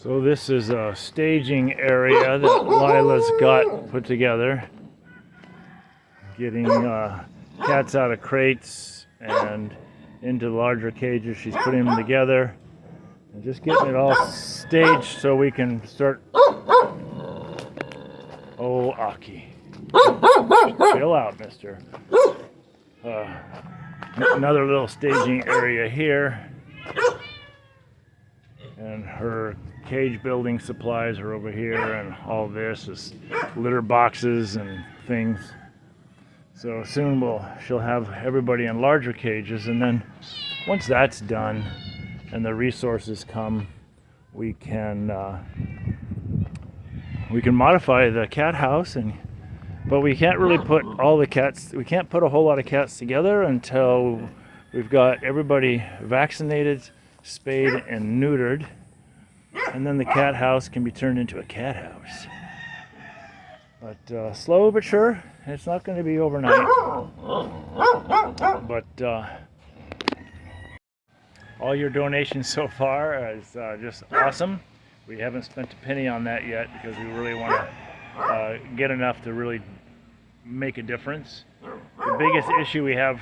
So this is a staging area that Lila's got put together, getting cats out of crates and into larger cages. She's putting them together and just getting it all staged so we can start. Oh, Aki, chill out, mister. Another little staging area here, and her cage building supplies are over here, and all this is litter boxes and things. So soon she'll have everybody in larger cages, and then once that's done and the resources come, we can modify the cat house, but we can't really put all the cats. We can't put a whole lot of cats together until we've got everybody vaccinated, spayed, and neutered. And then the cat house can be turned into a cat house. But slow but sure, it's not going to be overnight. But all your donations so far is just awesome. We haven't spent a penny on that yet because we really want to get enough to really make a difference. The biggest issue we have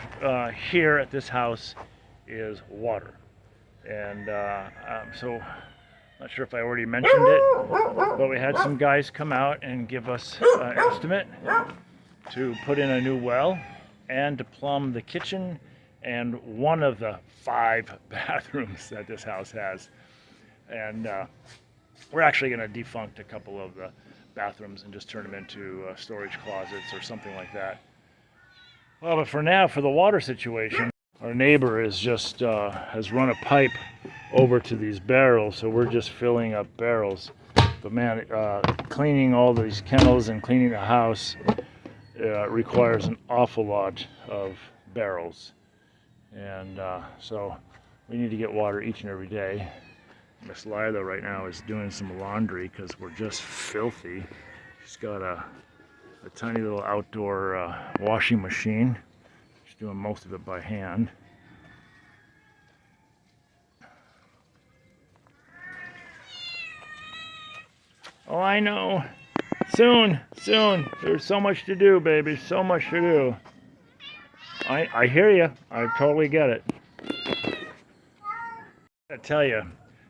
here at this house is water. And so not sure if I already mentioned it, but we had some guys come out and give us an estimate to put in a new well and to plumb the kitchen and one of the 5 bathrooms that this house has. And we're actually going to defunct a couple of the bathrooms and just turn them into storage closets or something like that. Well, but for now, for the water situation, our neighbor is just has run a pipe over to these barrels, so we're just filling up barrels. But man, cleaning all these kennels and cleaning the house requires an awful lot of barrels, and so we need to get water each and every day. Miss Lila right now is doing some laundry because we're just filthy. She's got a tiny little outdoor washing machine. She's doing most of it by hand. Oh, I know. Soon. There's so much to do, baby. So much to do. I hear you. I totally get it. I tell you,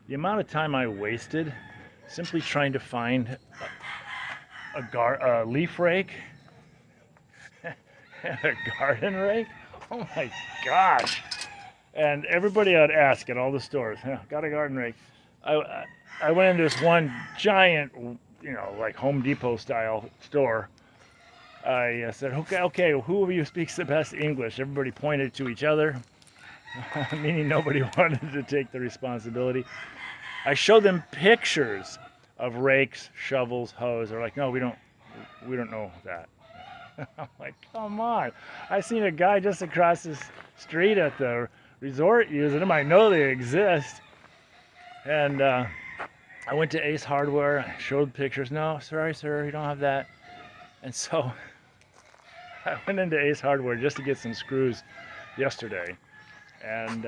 the amount of time I wasted simply trying to find a leaf rake and a garden rake. Oh my gosh. And everybody I'd ask at all the stores, got a garden rake. I went into this one giant, like Home Depot style store. I said, okay, who of you speaks the best English? Everybody pointed to each other, meaning nobody wanted to take the responsibility. I showed them pictures of rakes, shovels, hoes. They're like, no, we don't know that. I'm like, come on. I seen a guy just across the street at the resort using them. I know they exist. And I went to Ace Hardware. I showed pictures. No, sorry, sir, you don't have that. And so I went into Ace Hardware just to get some screws yesterday. And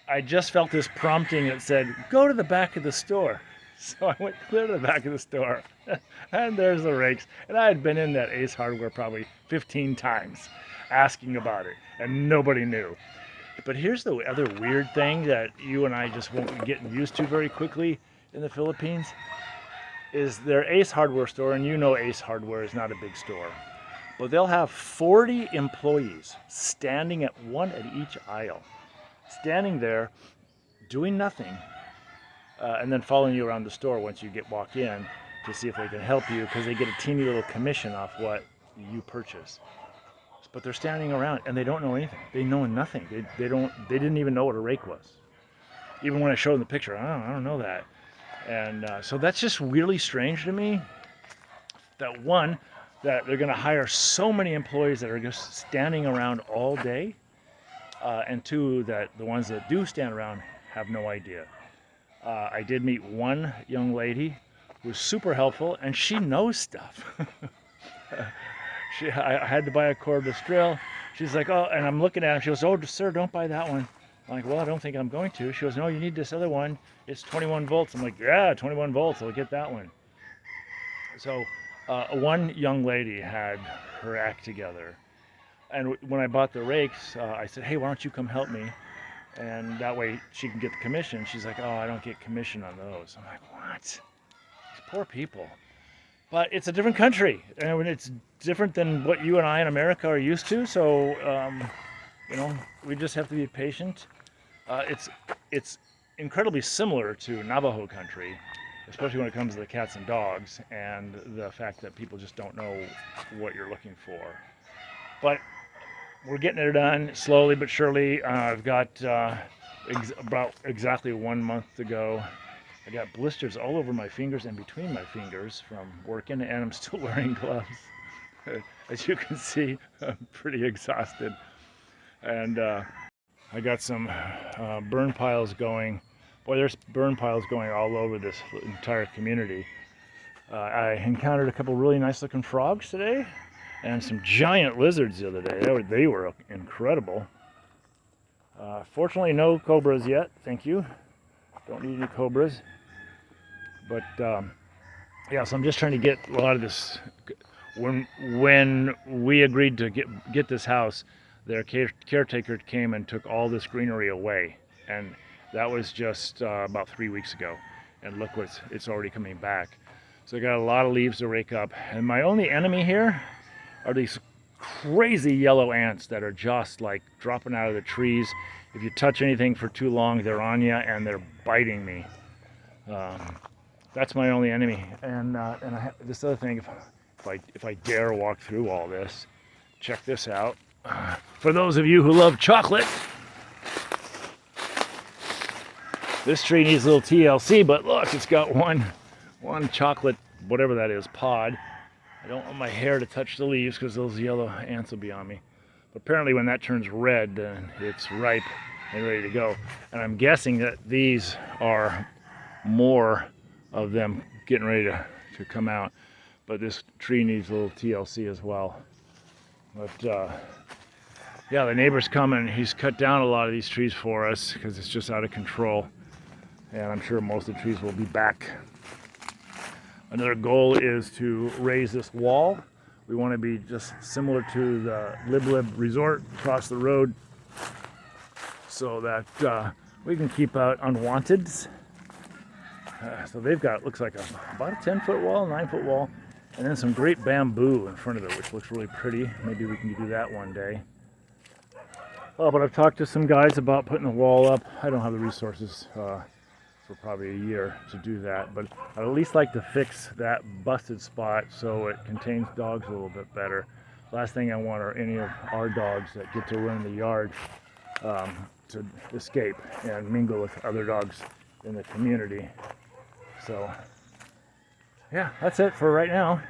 I just felt this prompting that said, go to the back of the store. So I went clear to the back of the store, and there's the rakes. And I had been in that Ace Hardware probably 15 times asking about it, and nobody knew. But here's the other weird thing that you and I just won't be getting used to very quickly in the Philippines, is their Ace Hardware store, and you know Ace Hardware is not a big store, but they'll have 40 employees standing at one at each aisle, standing there doing nothing, and then following you around the store once you walk in to see if they can help you, because they get a teeny little commission off what you purchase. But they're standing around and they don't know anything. They know nothing. They didn't even know what a rake was. Even when I showed them the picture, I don't know that. And so that's just really strange to me. That one, that they're going to hire so many employees that are just standing around all day, and two, that the ones that do stand around have no idea. I did meet one young lady who was super helpful, and she knows stuff. I had to buy a cordless drill. She's like, oh, and I'm looking at him. She goes, oh, sir, don't buy that one. I'm like, well, I don't think I'm going to. She goes, no, you need this other one. It's 21 volts. I'm like, yeah, 21 volts. I'll get that one. So one young lady had her act together. And when I bought the rakes, I said, hey, why don't you come help me? And that way she can get the commission. She's like, oh, I don't get commission on those. I'm like, what? These poor people. But it's a different country, and it's different than what you and I in America are used to. So, we just have to be patient. It's incredibly similar to Navajo country, especially when it comes to the cats and dogs, and the fact that people just don't know what you're looking for. But we're getting it done slowly but surely. I've got about exactly 1 month to go. I got blisters all over my fingers and between my fingers from working, and I'm still wearing gloves. As you can see, I'm pretty exhausted. And I got some burn piles going. Boy, there's burn piles going all over this entire community. I encountered a couple really nice looking frogs today, and some giant lizards the other day. They were incredible. Fortunately, no cobras yet. Thank you. Don't need any cobras. But yeah, so I'm just trying to get a lot of this. When we agreed to get this house, their caretaker came and took all this greenery away, and that was just about 3 weeks ago. And look what it's already coming back. So I got a lot of leaves to rake up, and my only enemy here are these crazy yellow ants that are just like dropping out of the trees. If you touch anything for too long, they're on you and they're biting me. That's my only enemy. And I have this other thing. If I dare walk through all this, check this out. For those of you who love chocolate, this tree needs a little TLC. But look, it's got one chocolate, whatever that is, pod. I don't want my hair to touch the leaves because those yellow ants will be on me. But apparently, when that turns red, then it's ripe and ready to go. And I'm guessing that these are more of them getting ready to come out. But this tree needs a little TLC as well. But yeah, the neighbor's coming. He's cut down a lot of these trees for us because it's just out of control. And I'm sure most of the trees will be back. Another goal is to raise this wall. We want to be just similar to the Lib Lib Resort across the road, so that we can keep out unwanteds. So they've got, looks like about a 10-foot wall, 9-foot wall, and then some great bamboo in front of it, which looks really pretty. Maybe we can do that one day. Oh, but I've talked to some guys about putting the wall up. I don't have the resources for probably a year to do that, but I'd at least like to fix that busted spot so it contains dogs a little bit better. Last thing I want are any of our dogs that get to run in the yard to escape and mingle with other dogs in the community. So yeah, that's it for right now.